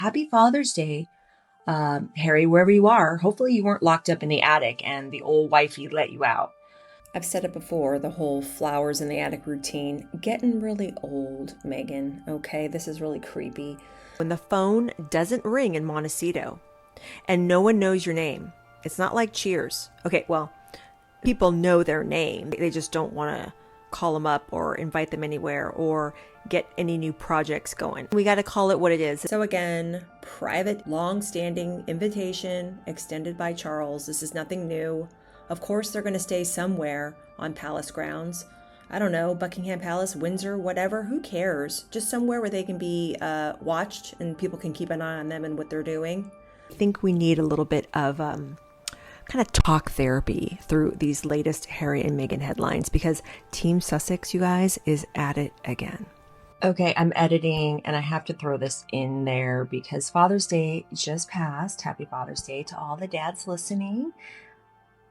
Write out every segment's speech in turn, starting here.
Happy Father's Day, Harry, wherever you are. Hopefully you weren't locked up in the attic and the old wifey let you out. I've said it before, the whole flowers in the attic routine. Getting really old, Megan, okay? This is really creepy. When the phone doesn't ring in Montecito and no one knows your name, it's not like Cheers. Okay, well, people know their name. They just don't want to call them up or invite them anywhere or get any new projects going. We got to call it what it is. So again, private, long-standing invitation extended by Charles. This is nothing new. Of course, they're going to stay somewhere on palace grounds. I don't know, Buckingham Palace, Windsor, whatever. Who cares? Just somewhere where they can be watched and people can keep an eye on them and what they're doing. I think we need a little bit of kind of talk therapy through these latest Harry and Meghan headlines because Team Sussex, you guys, is at it again. Okay, I'm editing and I have to throw this in there because Father's Day just passed. Happy Father's Day to all the dads listening.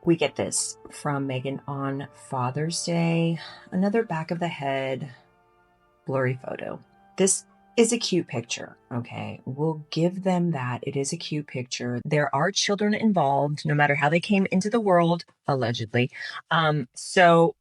We get this from Meghan on Father's Day. Another back of the head blurry photo. This is a cute picture, okay? We'll give them that. It is a cute picture. There are children involved, no matter how they came into the world, allegedly. So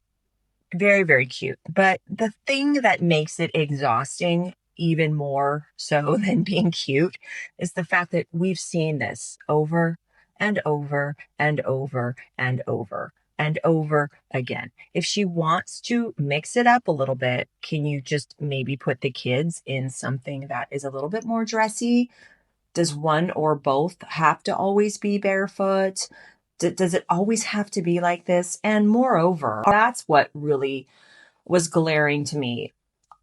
very, very cute. But the thing that makes it exhausting, even more so than being cute, is the fact that we've seen this over and over and over and over and over again. If she wants to mix it up a little bit, can you just maybe put the kids in something that is a little bit more dressy? Does one or both have to always be barefoot? Does it always have to be like this? And moreover, that's what really was glaring to me.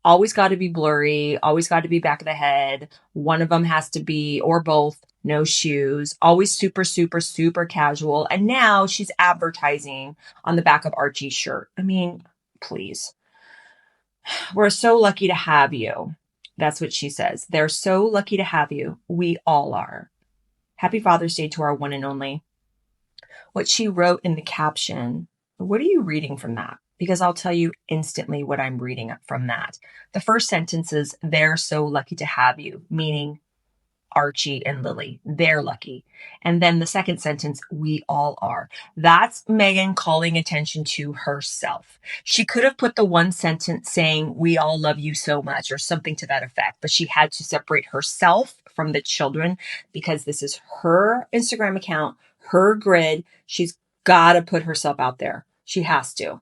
Always got to be blurry, always got to be back of the head. One of them has to be, or both, no shoes, always super, super, super casual. And now she's advertising on the back of Archie's shirt. I mean, please. We're so lucky to have you. That's what she says. They're so lucky to have you. We all are. Happy Father's Day to our one and only. What she wrote in the caption, what are you reading from that? Because I'll tell you instantly what I'm reading from that. The first sentence is, they're so lucky to have you, meaning Archie and Lily. They're lucky. And then the second sentence, we all are. That's Meghan calling attention to herself. She could have put the one sentence saying, we all love you so much, or something to that effect, but she had to separate herself from the children because this is her Instagram account, her grid. She's got to put herself out there. She has to.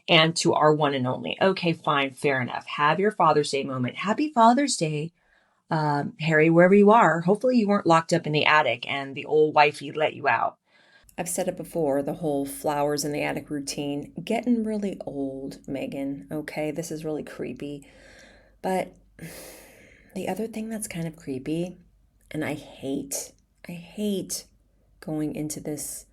And to our one and only. Okay, fine, fair enough. Have your Father's Day moment. Happy Father's Day, Harry, wherever you are. Hopefully you weren't locked up in the attic and the old wifey let you out. I've said it before, the whole flowers in the attic routine. Getting really old, Megan, okay? This is really creepy. But the other thing that's kind of creepy, and I hate going into this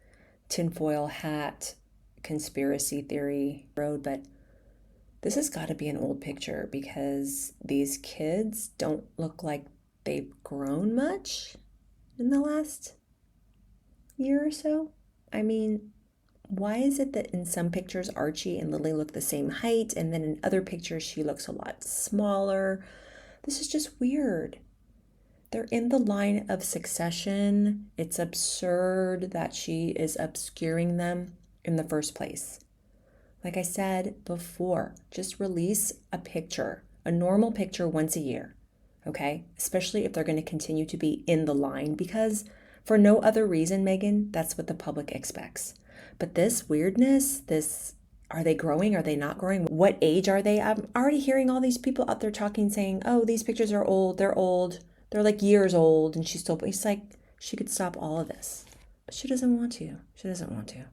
tinfoil hat conspiracy theory road, but this has got to be an old picture because these kids don't look like they've grown much in the last year or so. I mean, why is it that in some pictures Archie and Lily look the same height and then in other pictures she looks a lot smaller? This is just weird. They're in the line of succession. It's absurd that she is obscuring them in the first place. Like I said before, just release a picture, a normal picture once a year, okay? Especially if they're going to continue to be in the line because for no other reason, Meghan, that's what the public expects. But this weirdness, are they growing? Are they not growing? What age are they? I'm already hearing all these people out there talking, saying, oh, these pictures are old. They're like years old. And it's like she could stop all of this. But she doesn't want to. She doesn't want to.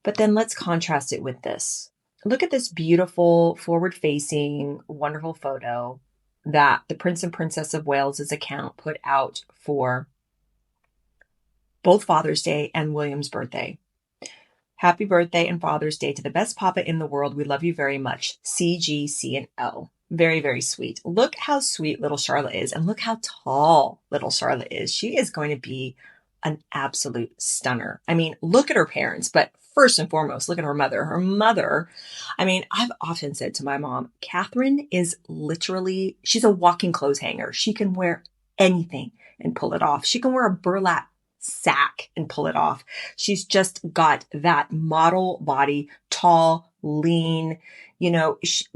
But then let's contrast it with this. Look at this beautiful, forward-facing, wonderful photo that the Prince and Princess of Wales's account put out for both Father's Day and William's birthday. Happy birthday and Father's Day to the best papa in the world. We love you very much. CGC and L. Very, very sweet. Look how sweet little Charlotte is, and look how tall little Charlotte is. She is going to be an absolute stunner. I mean, look at her parents, but first and foremost, look at her mother. Her mother, I mean, I've often said to my mom, Catherine is literally, she's a walking clothes hanger. She can wear anything and pull it off. She can wear a burlap sack and pull it off. She's just got that model body, tall, lean.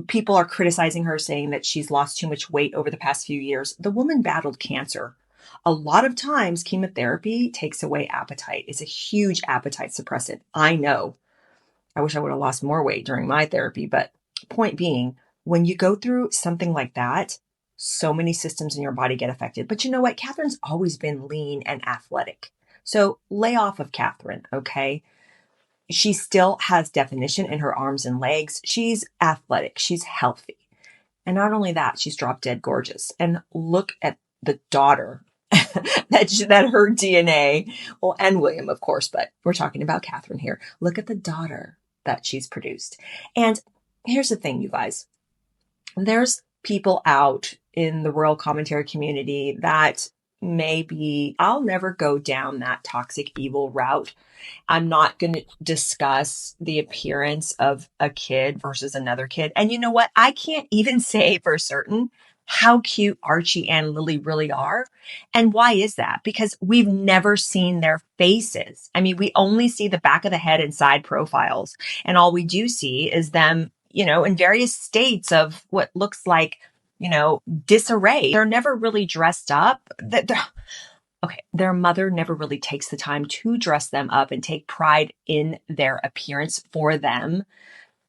People are criticizing her, saying that she's lost too much weight over the past few years. The woman battled cancer. A lot of times chemotherapy takes away appetite. It's a huge appetite suppressant. I know. I wish I would have lost more weight during my therapy, but point being, when you go through something like that, so many systems in your body get affected. But you know what? Catherine's always been lean and athletic. So lay off of Catherine, okay? She still has definition in her arms and legs. She's athletic. She's healthy. And not only that, she's drop dead gorgeous. And look at the daughter that her DNA, well, and William, of course, but we're talking about Catherine here. Look at the daughter that she's produced. And here's the thing, you guys. There's people out in the royal commentary community that maybe I'll never go down that toxic evil route. I'm not going to discuss the appearance of a kid versus another kid. And you know what? I can't even say for certain how cute Archie and Lily really are. And why is that? Because we've never seen their faces. I mean, we only see the back of the head and side profiles. And all we do see is them, in various states of what looks like, disarray. They're never really dressed up. Okay, their mother never really takes the time to dress them up and take pride in their appearance for them.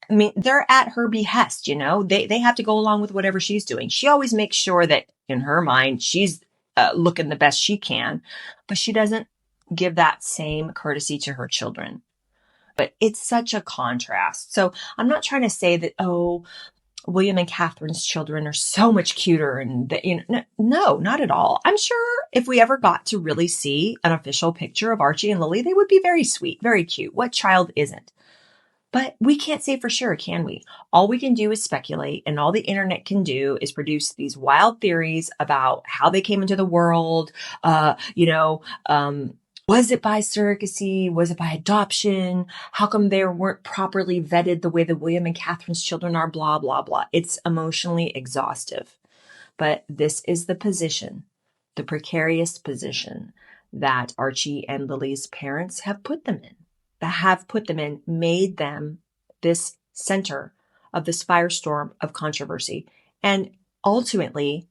I mean, they're at her behest, they have to go along with whatever she's doing. She always makes sure that in her mind, she's looking the best she can, but she doesn't give that same courtesy to her children. But it's such a contrast. So I'm not trying to say that, William and Catherine's children are so much cuter and no, not at all. I'm sure if we ever got to really see an official picture of Archie and Lily, they would be very sweet, very cute. What child isn't? But we can't say for sure, can we? All we can do is speculate, and all the internet can do is produce these wild theories about how they came into the world. Was it by surrogacy? Was it by adoption? How come they weren't properly vetted the way that William and Catherine's children are? Blah, blah, blah. It's emotionally exhaustive. But this is the position, the precarious position that Archie and Lily's parents have put them in, made them this center of this firestorm of controversy, and ultimately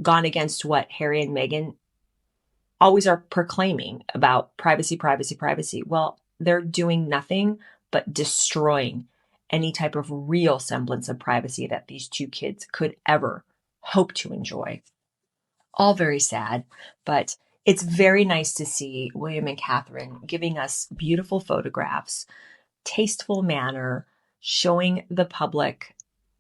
gone against what Harry and Meghan always are proclaiming about privacy, privacy, privacy. Well, they're doing nothing but destroying any type of real semblance of privacy that these two kids could ever hope to enjoy. All very sad, but it's very nice to see William and Catherine giving us beautiful photographs, tasteful manner, showing the public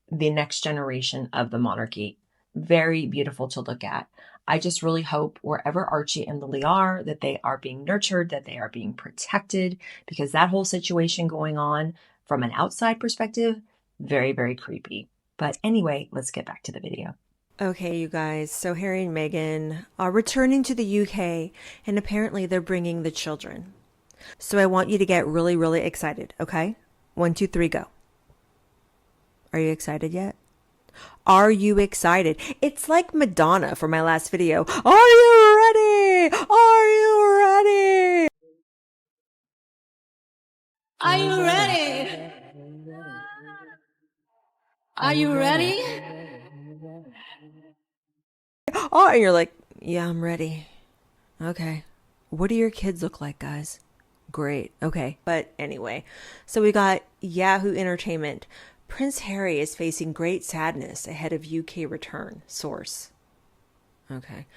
the next generation of the monarchy. Very beautiful to look at. I just really hope wherever Archie and Lily are, that they are being nurtured, that they are being protected, because that whole situation going on from an outside perspective, very, very creepy. But anyway, let's get back to the video. Okay, you guys. So Harry and Meghan are returning to the UK, and apparently they're bringing the children. So I want you to get really, really excited, okay? 1, 2, 3, go. Are you excited yet? Are you excited? It's like Madonna for my last video. Are you ready? Are you ready? Are you ready? Are you ready? Oh, and you're like, yeah, I'm ready. Okay. What do your kids look like, guys? Great. Okay. But anyway, so we got Yahoo Entertainment. Prince Harry is facing great sadness ahead of UK return. Source. Okay.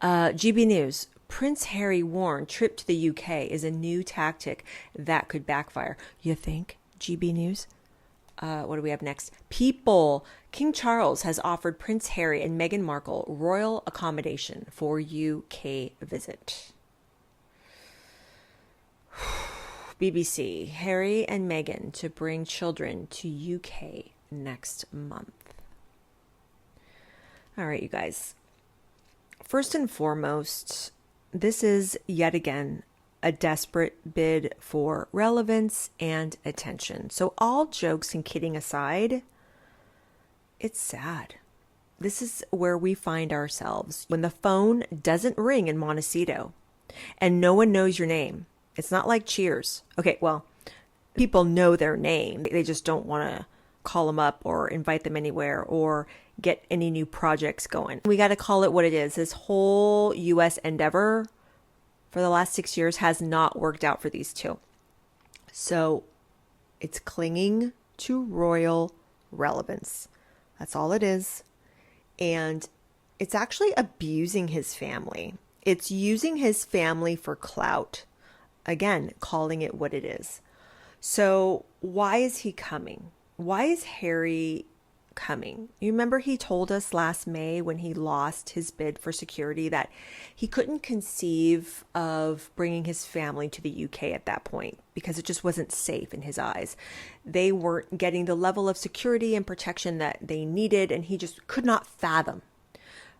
GB News. Prince Harry warned trip to the UK is a new tactic that could backfire. You think? GB News. What do we have next? People. King Charles has offered Prince Harry and Meghan Markle royal accommodation for UK visit. BBC. Harry and Meghan to bring children to UK next month. All right, you guys. First and foremost, this is yet again a desperate bid for relevance and attention. So all jokes and kidding aside, it's sad. This is where we find ourselves when the phone doesn't ring in Montecito and no one knows your name. It's not like Cheers. Okay, well, people know their name. They just don't want to call them up or invite them anywhere or get any new projects going. We got to call it what it is. This whole U.S. endeavor for the last 6 years has not worked out for these two. So it's clinging to royal relevance. That's all it is. And it's actually abusing his family. It's using his family for clout. Again, calling it what it is. So why is he coming? Why is Harry coming? You remember he told us last May when he lost his bid for security that he couldn't conceive of bringing his family to the UK at that point because it just wasn't safe in his eyes. They weren't getting the level of security and protection that they needed, and he just could not fathom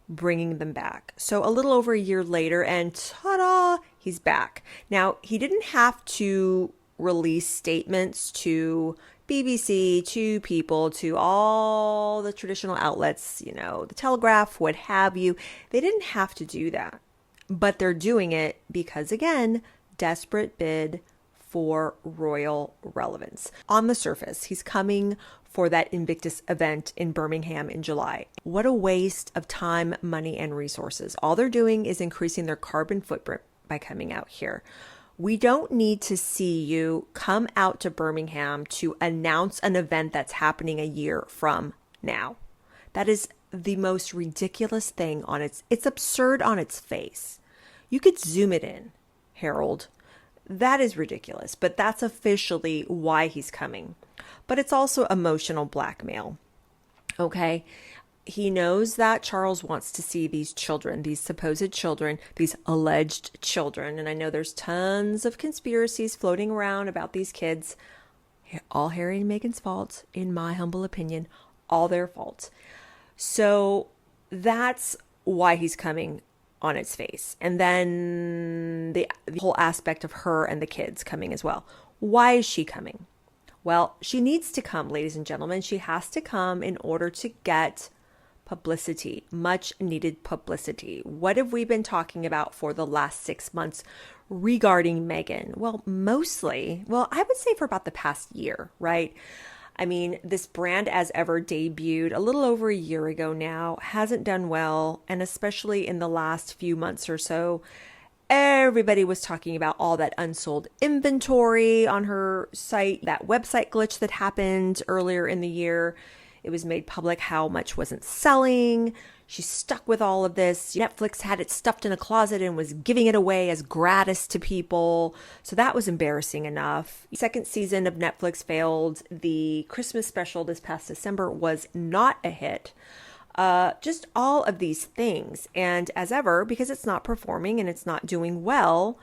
bringing them back. So a little over a year later, and ta-da, he's back. Now, he didn't have to release statements to BBC, to People, to all the traditional outlets, the Telegraph, what have you. They didn't have to do that, but they're doing it because, again, desperate bid for royal relevance. On the surface, he's coming for that Invictus event in Birmingham in July. What a waste of time, money, and resources. All they're doing is increasing their carbon footprint by coming out here. We don't need to see you come out to Birmingham to announce an event that's happening a year from now. That is the most ridiculous thing it's absurd on its face. You could zoom it in, Harold. That is ridiculous, but that's officially why he's coming. But it's also emotional blackmail. Okay? He knows that Charles wants to see these children, these supposed children, these alleged children. And I know there's tons of conspiracies floating around about these kids. All Harry and Meghan's fault, in my humble opinion, all their fault. So that's why he's coming on its face. And then the whole aspect of her and the kids coming as well. Why is she coming? Well, she needs to come, ladies and gentlemen. She has to come in order to get publicity, much needed publicity. What have we been talking about for the last 6 months regarding Meghan? Well, I would say for about the past year, right? I mean, this brand as ever debuted a little over a year ago now, hasn't done well. And especially in the last few months or so, everybody was talking about all that unsold inventory on her site, that website glitch that happened earlier in the year. It was made public how much wasn't selling. She's stuck with all of this. Netflix had it stuffed in a closet and was giving it away as gratis to people. So that was embarrassing enough. Second season of Netflix failed. The Christmas special this past December was not a hit. Just all of these things. And as ever, because it's not performing and it's not doing well,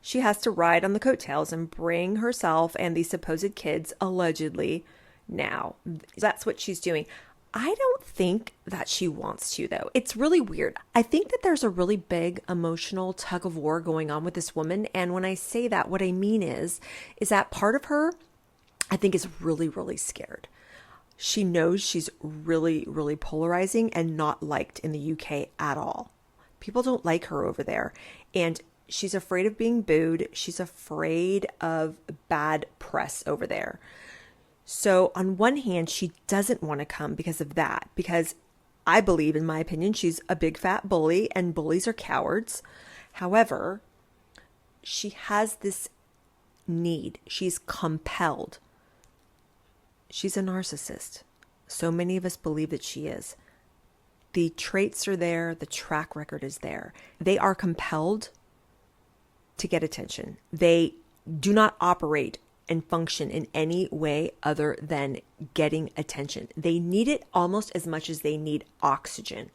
she has to ride on the coattails and bring herself and these supposed kids allegedly now. That's what she's doing. I don't think that she wants to, though. It's really weird. I think that there's a really big emotional tug of war going on with this woman. And when I say that, what I mean is that part of her, I think, is really, really scared. She knows she's really, really polarizing and not liked in the UK at all. People don't like her over there. And she's afraid of being booed. She's afraid of bad press over there. So on one hand, she doesn't want to come because of that, because I believe, in my opinion, she's a big fat bully and bullies are cowards. However, she has this need. She's compelled. She's a narcissist. So many of us believe that she is. The traits are there. The track record is there. They are compelled to get attention. They do not operate and function in any way other than getting attention. They need it almost as much as they need oxygen.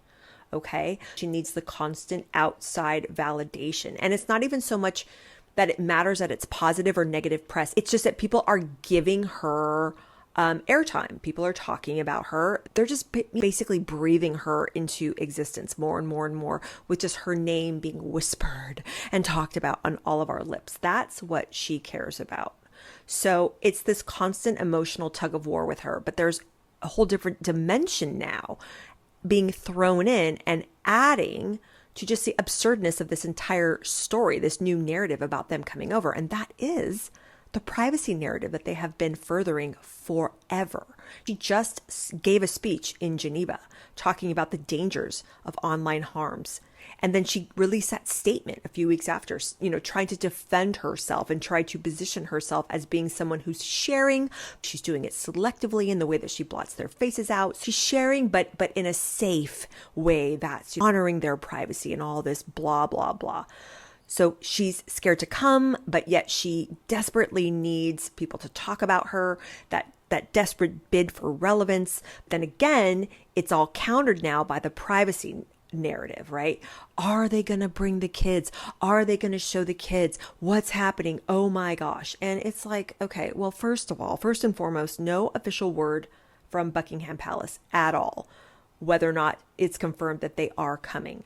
Okay? She needs the constant outside validation. And it's not even so much that it matters that it's positive or negative press. It's just that people are giving her airtime. People are talking about her. They're just basically breathing her into existence more and more and more, with just her name being whispered and talked about on all of our lips. That's what she cares about. So it's this constant emotional tug of war with her, but there's a whole different dimension now being thrown in and adding to just the absurdness of this entire story, this new narrative about them coming over. And that is the privacy narrative that they have been furthering forever. She just gave a speech in Geneva talking about the dangers of online harms. And then she released that statement a few weeks after, trying to defend herself and try to position herself as being someone who's sharing. She's doing it selectively in the way that she blots their faces out. She's sharing, but in a safe way that's honoring their privacy and all this blah, blah, blah. So she's scared to come, but yet she desperately needs people to talk about her, that desperate bid for relevance. Then again, it's all countered now by the privacy narrative, right? Are they going to bring the kids? Are they going to show the kids what's happening? Oh my gosh. And it's like, okay, well, first and foremost, no official word from Buckingham Palace at all, whether or not it's confirmed that they are coming.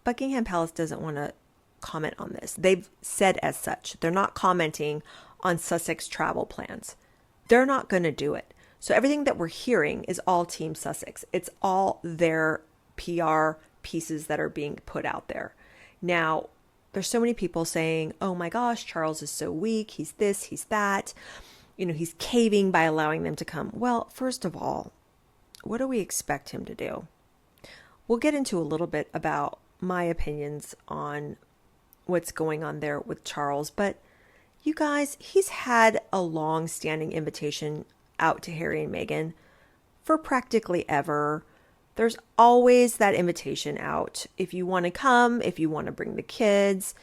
Buckingham Palace doesn't want to comment on this. They've said as such. They're not commenting on Sussex travel plans. They're not going to do it. So everything that we're hearing is all Team Sussex. It's all their PR pieces that are being put out there. Now, there's so many people saying, oh my gosh, Charles is so weak. He's this, he's that. He's caving by allowing them to come. Well, first of all, what do we expect him to do? We'll get into a little bit about my opinions on what's going on there with Charles. But you guys, he's had a long-standing invitation out to Harry and Meghan for practically ever. There's always that invitation out. If you want to come, if you want to bring the kids,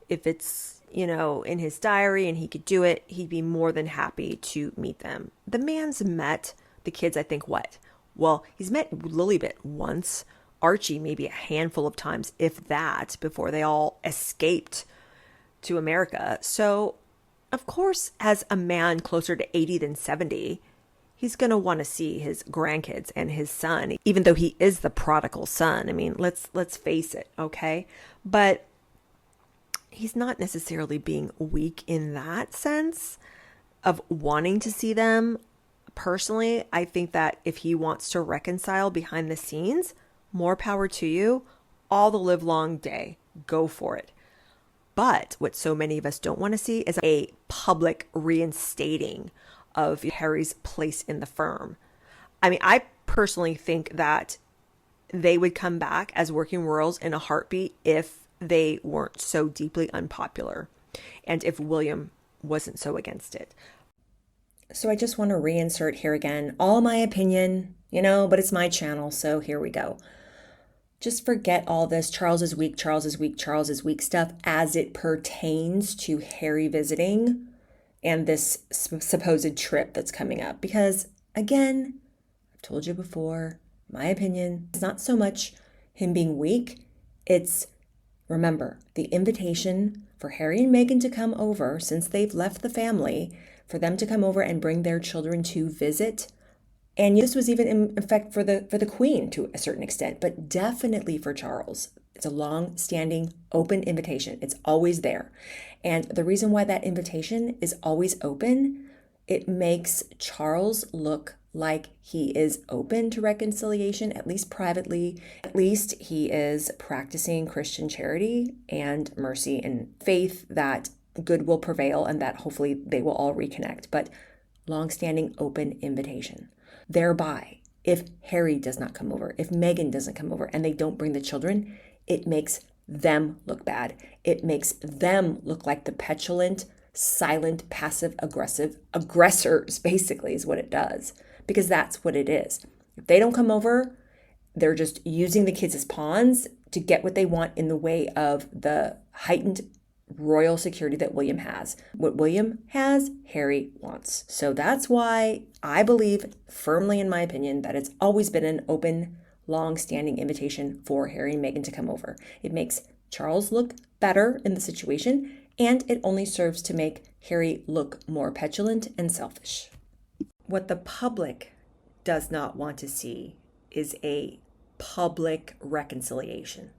if it's, in his diary and he could do it, he'd be more than happy to meet them. The man's met the kids, I think, what? Well, he's met Lilibet once, Archie maybe a handful of times, if that, before they all escaped to America. So, of course, as a man closer to 80 than 70, he's going to want to see his grandkids and his son, even though he is the prodigal son. I mean, let's face it, okay? But he's not necessarily being weak in that sense of wanting to see them. Personally, I think that if he wants to reconcile behind the scenes, more power to you, all the live long day. Go for it. But what so many of us don't want to see is a public reinstating of Harry's place in the firm. I mean, I personally think that they would come back as working royals in a heartbeat if they weren't so deeply unpopular and if William wasn't so against it. So I just want to reinsert here again, all my opinion, but it's my channel, so here we go. Just forget all this Charles is weak, Charles is weak, Charles is weak stuff as it pertains to Harry visiting and this supposed trip that's coming up. Because again, I've told you before, my opinion, it's not so much him being weak. It's, remember, the invitation for Harry and Meghan to come over since they've left the family, for them to come over and bring their children to visit. And this was even in effect for the Queen to a certain extent, but definitely for Charles. It's a long-standing open invitation. It's always there. And the reason why that invitation is always open, it makes Charles look like he is open to reconciliation, at least privately. At least he is practicing Christian charity and mercy and faith that good will prevail and that hopefully they will all reconnect. But long-standing open invitation. Thereby, if Harry does not come over, if Meghan doesn't come over and they don't bring the children, it makes them look bad. It makes them look like the petulant, silent, passive-aggressive aggressors, basically, is what it does. Because that's what it is. If they don't come over, they're just using the kids as pawns to get what they want in the way of the heightened royal security that William has. What William has, Harry wants. So that's why I believe firmly, in my opinion, that it's always been an open, long-standing invitation for Harry and Meghan to come over. It makes Charles look better in the situation, and it only serves to make Harry look more petulant and selfish. What the public does not want to see is a public reconciliation.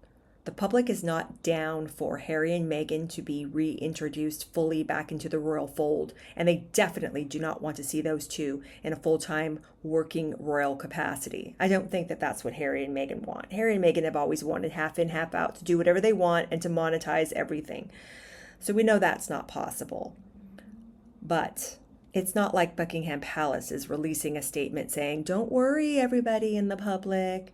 The public is not down for Harry and Meghan to be reintroduced fully back into the royal fold, and they definitely do not want to see those two in a full-time working royal capacity. I don't think that that's what Harry and Meghan want. Harry and Meghan have always wanted half in, half out, to do whatever they want and to monetize everything. So we know that's not possible. But it's not like Buckingham Palace is releasing a statement saying, "Don't worry, everybody in the public.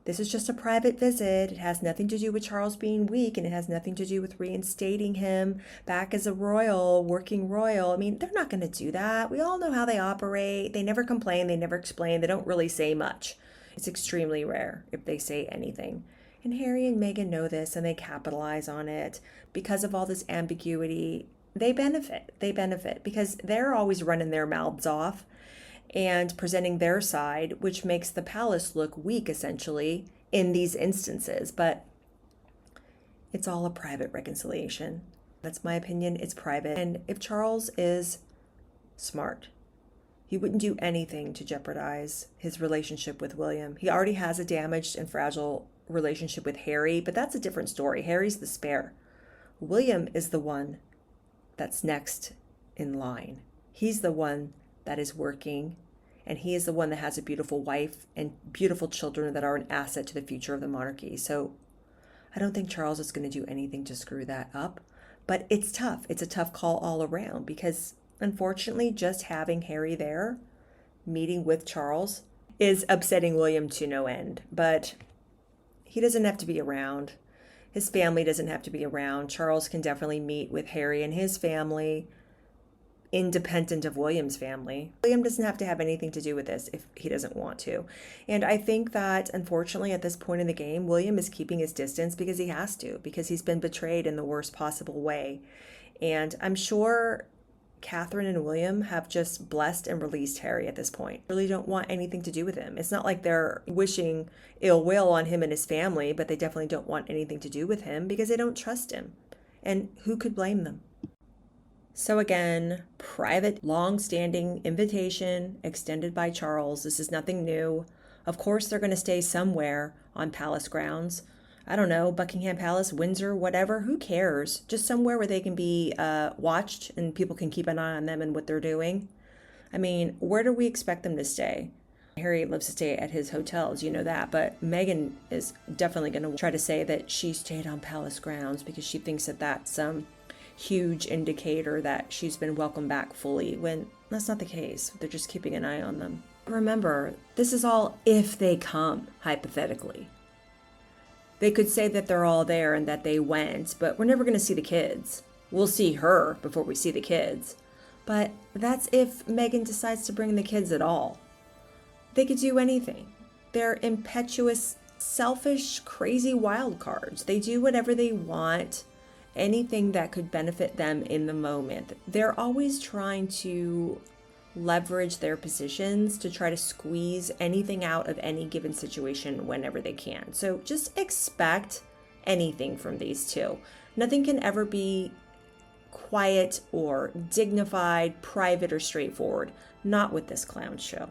This is just a private visit. It has nothing to do with Charles being weak, and it has nothing to do with reinstating him back as a royal, working royal." I mean, they're not going to do that. We all know how they operate. They never complain. They never explain. They don't really say much. It's extremely rare if they say anything. And Harry and Meghan know this, and they capitalize on it. Because of all this ambiguity, they benefit. They benefit because they're always running their mouths off and presenting their side, which makes the palace look weak, essentially, in these instances. But it's all a private reconciliation. That's my opinion. It's private. And if Charles is smart, he wouldn't do anything to jeopardize his relationship with William. He already has a damaged and fragile relationship with Harry, but that's a different story. Harry's the spare. William is the one that's next in line. He's the one that is working, and he is the one that has a beautiful wife and beautiful children that are an asset to the future of the monarchy. So I don't think Charles is going to do anything to screw that up, but it's tough. It's a tough call all around because unfortunately just having Harry there meeting with Charles is upsetting William to no end, but he doesn't have to be around. His family doesn't have to be around. Charles can definitely meet with Harry and his family, independent of William's family. William doesn't have to have anything to do with this if he doesn't want to. And I think that, unfortunately, at this point in the game, William is keeping his distance because he has to, because he's been betrayed in the worst possible way. And I'm sure Catherine and William have just blessed and released Harry at this point. Really don't want anything to do with him. It's not like they're wishing ill will on him and his family, but they definitely don't want anything to do with him because they don't trust him. And who could blame them? So again, private, long-standing invitation extended by Charles. This is nothing new. Of course, they're going to stay somewhere on palace grounds. I don't know, Buckingham Palace, Windsor, whatever. Who cares? Just somewhere where they can be watched and people can keep an eye on them and what they're doing. I mean, where do we expect them to stay? Harry loves to stay at his hotels, you know that. But Meghan is definitely going to try to say that she stayed on palace grounds because she thinks that that's some huge indicator that she's been welcomed back fully, when that's not the case. They're just keeping an eye on them. Remember, this is all if they come, hypothetically. They could say that they're all there and that they went, but we're never going to see the kids. We'll see her before we see the kids. But that's if Meghan decides to bring the kids at all. They could do anything. They're impetuous, selfish, crazy wild cards. They do whatever they want. Anything that could benefit them in the moment. They're always trying to leverage their positions to try to squeeze anything out of any given situation whenever they can. So just expect anything from these two. Nothing can ever be quiet or dignified, private or straightforward. Not with this clown show.